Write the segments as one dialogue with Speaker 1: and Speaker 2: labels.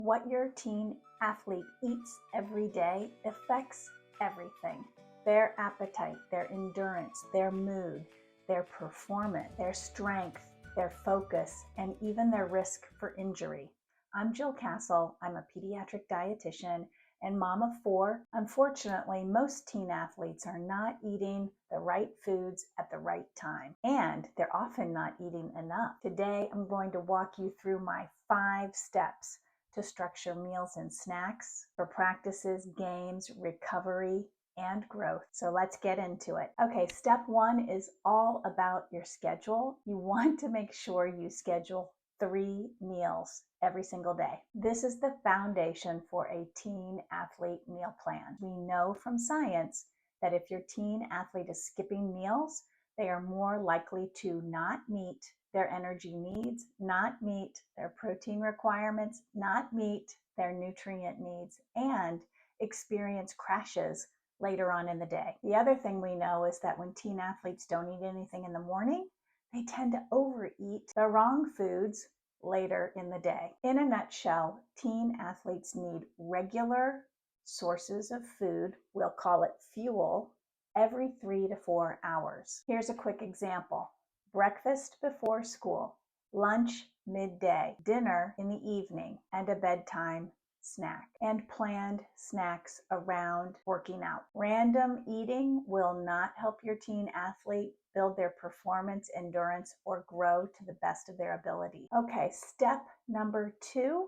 Speaker 1: What your teen athlete eats every day affects everything. Their appetite, their endurance, their mood, their performance, their strength, their focus, and even their risk for injury. I'm Jill Castle. I'm a pediatric dietitian and mom of 4. Unfortunately, most teen athletes are not eating the right foods at the right time, and they're often not eating enough. Today, I'm going to walk you through my 5 steps to structure meals and snacks for practices, games, recovery, and growth. So let's get into it. Okay, step 1 is all about your schedule. You want to make sure you schedule 3 meals every single day. This is the foundation for a teen athlete meal plan. We know from science that if your teen athlete is skipping meals, they are more likely to not meet their energy needs, not meet their protein requirements, not meet their nutrient needs, and experience crashes later on in the day. The other thing we know is that when teen athletes don't eat anything in the morning, they tend to overeat the wrong foods later in the day. In a nutshell, teen athletes need regular sources of food, we'll call it fuel, every 3 to 4 hours. Here's a quick example. Breakfast before school, lunch midday, dinner in the evening, and a bedtime snack, and planned snacks around working out. Random eating will not help your teen athlete build their performance, endurance, or grow to the best of their ability. Okay, step number 2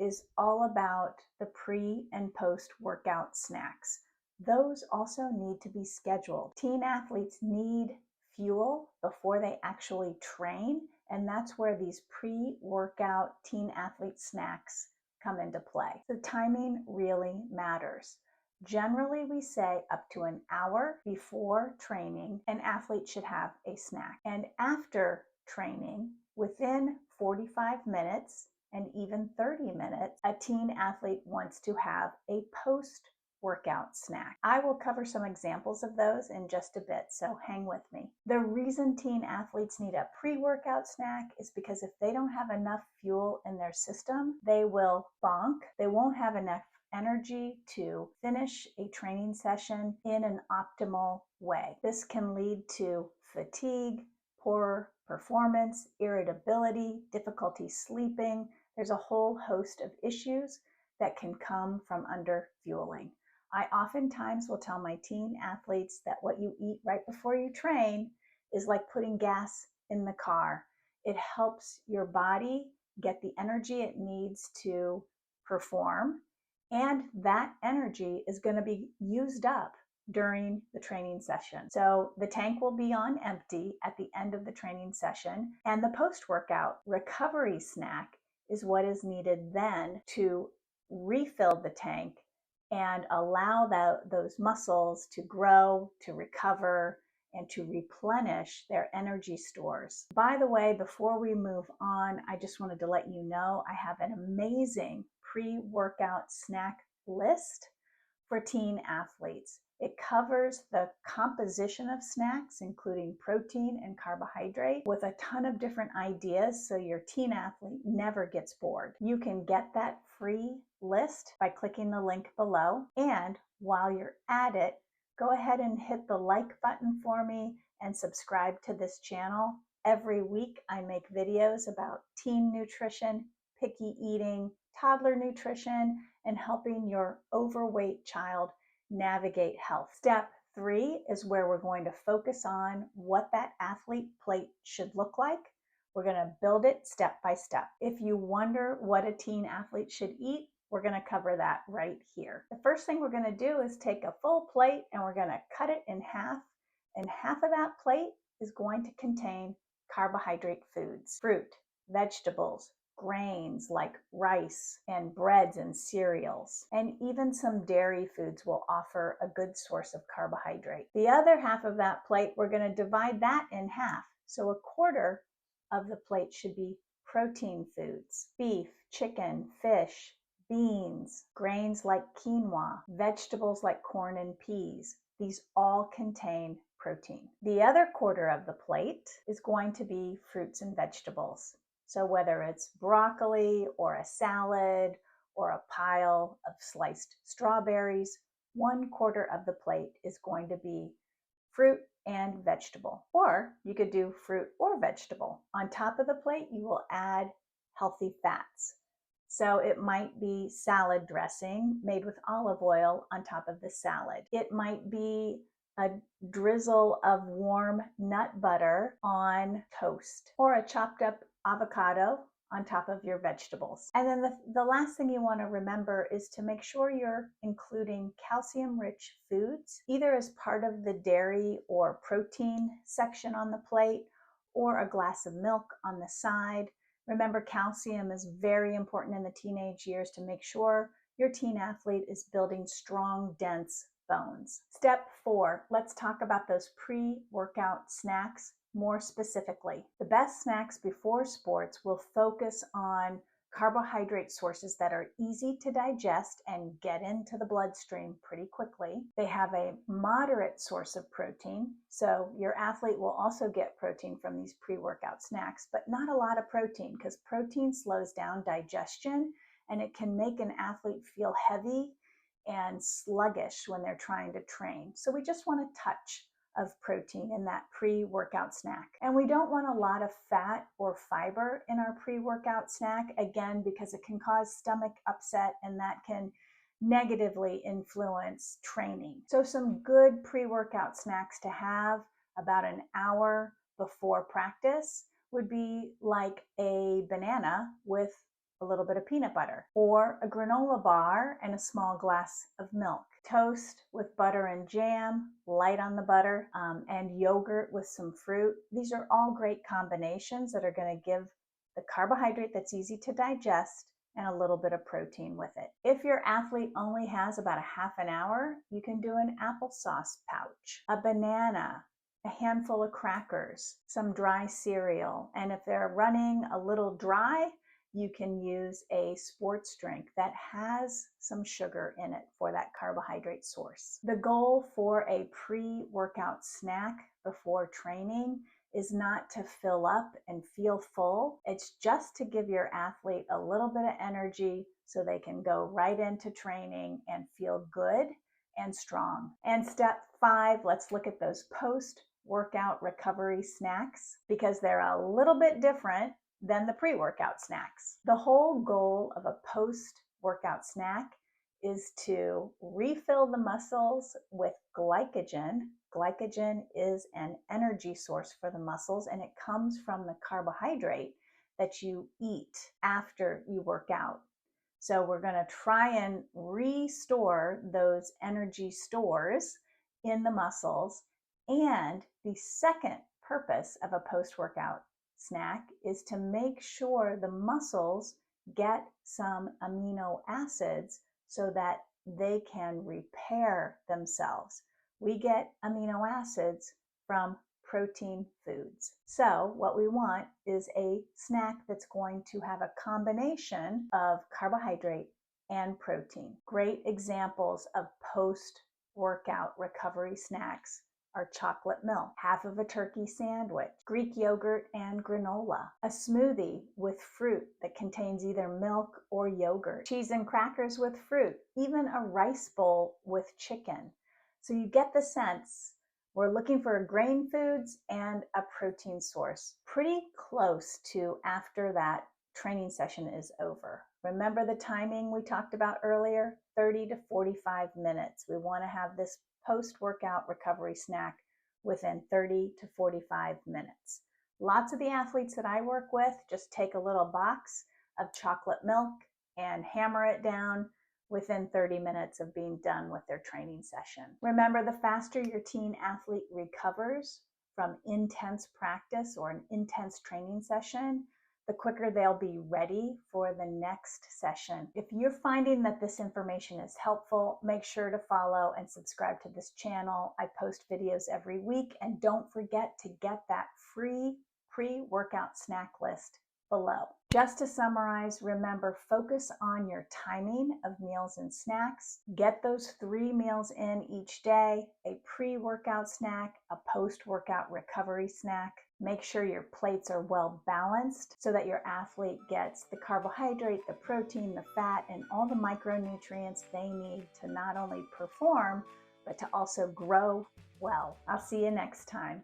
Speaker 1: is all about the pre and post workout snacks. Those also need to be scheduled. Teen athletes need fuel before they actually train, and that's where these pre-workout teen athlete snacks come into play. The timing really matters. Generally, we say up to an hour before training, an athlete should have a snack. And after training, within 45 minutes and even 30 minutes, a teen athlete wants to have a post-workout snack. I will cover some examples of those in just a bit, so hang with me. The reason teen athletes need a pre-workout snack is because if they don't have enough fuel in their system, they will bonk. They won't have enough energy to finish a training session in an optimal way. This can lead to fatigue, poor performance, irritability, difficulty sleeping. There's a whole host of issues that can come from underfueling. I oftentimes will tell my teen athletes that what you eat right before you train is like putting gas in the car. It helps your body get the energy it needs to perform, and that energy is going to be used up during the training session. So the tank will be on empty at the end of the training session, and the post-workout recovery snack is what is needed then to refill the tank and allow those muscles to grow, to recover, and to replenish their energy stores. By the way, before we move on, I just wanted to let you know I have an amazing pre-workout snack list for teen athletes. It covers the composition of snacks, including protein and carbohydrate, with a ton of different ideas so your teen athlete never gets bored. You can get that free list by clicking the link below. And while you're at it, go ahead and hit the like button for me and subscribe to this channel. Every week I make videos about teen nutrition, picky eating, toddler nutrition, and helping your overweight child navigate health. Step 3 is where we're going to focus on what that athlete plate should look like. We're going to build it step by step. If you wonder what a teen athlete should eat, we're going to cover that right here. The first thing we're going to do is take a full plate and we're going to cut it in half. And half of that plate is going to contain carbohydrate foods, fruit, vegetables, grains like rice and breads and cereals, and even some dairy foods will offer a good source of carbohydrate. The other half of that plate, we're going to divide that in half. So a quarter of the plate should be protein foods, beef, chicken, fish, beans, grains like quinoa, vegetables like corn and peas. These all contain protein. The other quarter of the plate is going to be fruits and vegetables. So whether it's broccoli or a salad or a pile of sliced strawberries, 1/4 of the plate is going to be fruit and vegetable. Or you could do fruit or vegetable. On top of the plate, you will add healthy fats. So it might be salad dressing made with olive oil on top of the salad. It might be a drizzle of warm nut butter on toast, or a chopped up avocado on top of your vegetables. And then the last thing you want to remember is to make sure you're including calcium-rich foods, either as part of the dairy or protein section on the plate, or a glass of milk on the side. Remember, calcium is very important in the teenage years to make sure your teen athlete is building strong, dense bones. Step 4, let's talk about those pre-workout snacks more specifically. The best snacks before sports will focus on carbohydrate sources that are easy to digest and get into the bloodstream pretty quickly. They have a moderate source of protein, so your athlete will also get protein from these pre-workout snacks, but not a lot of protein, because protein slows down digestion and it can make an athlete feel heavy and sluggish when they're trying to train. So we just want a touch of protein in that pre-workout snack. And we don't want a lot of fat or fiber in our pre-workout snack, again, because it can cause stomach upset and that can negatively influence training. So some good pre-workout snacks to have about an hour before practice would be like a banana with a little bit of peanut butter, or a granola bar and a small glass of milk. Toast with butter and jam, light on the butter, and yogurt with some fruit. These are all great combinations that are going to give the carbohydrate that's easy to digest and a little bit of protein with it. If your athlete only has about a half an hour, you can do an applesauce pouch, a banana, a handful of crackers, some dry cereal, and if they're running a little dry, you can use a sports drink that has some sugar in it for that carbohydrate source. The goal for a pre-workout snack before training is not to fill up and feel full. It's just to give your athlete a little bit of energy so they can go right into training and feel good and strong. And step 5, let's look at those post-workout recovery snacks, because they're a little bit different than the pre-workout snacks. The whole goal of a post-workout snack is to refill the muscles with glycogen. Glycogen is an energy source for the muscles, and it comes from the carbohydrate that you eat after you work out. So we're going to try and restore those energy stores in the muscles. And the second purpose of a post-workout snack is to make sure the muscles get some amino acids so that they can repair themselves. We get amino acids from protein foods. So what we want is a snack that's going to have a combination of carbohydrate and protein. Great examples of post-workout recovery snacks are chocolate milk, half of a turkey sandwich, Greek yogurt and granola, a smoothie with fruit that contains either milk or yogurt, cheese and crackers with fruit, even a rice bowl with chicken. So you get the sense. We're looking for grain foods and a protein source, pretty close to after that training session is over. Remember the timing we talked about earlier? 30 to 45 minutes. We want to have this post-workout recovery snack within 30 to 45 minutes. Lots of the athletes that I work with just take a little box of chocolate milk and hammer it down within 30 minutes of being done with their training session. Remember, the faster your teen athlete recovers from intense practice or an intense training session, the quicker they'll be ready for the next session. If you're finding that this information is helpful, make sure to follow and subscribe to this channel. I post videos every week, and don't forget to get that free pre-workout snack list below. Just to summarize, remember, focus on your timing of meals and snacks. Get those 3 meals in each day, a pre-workout snack, a post-workout recovery snack. Make sure your plates are well balanced so that your athlete gets the carbohydrate, the protein, the fat, and all the micronutrients they need to not only perform, but to also grow well. I'll see you next time.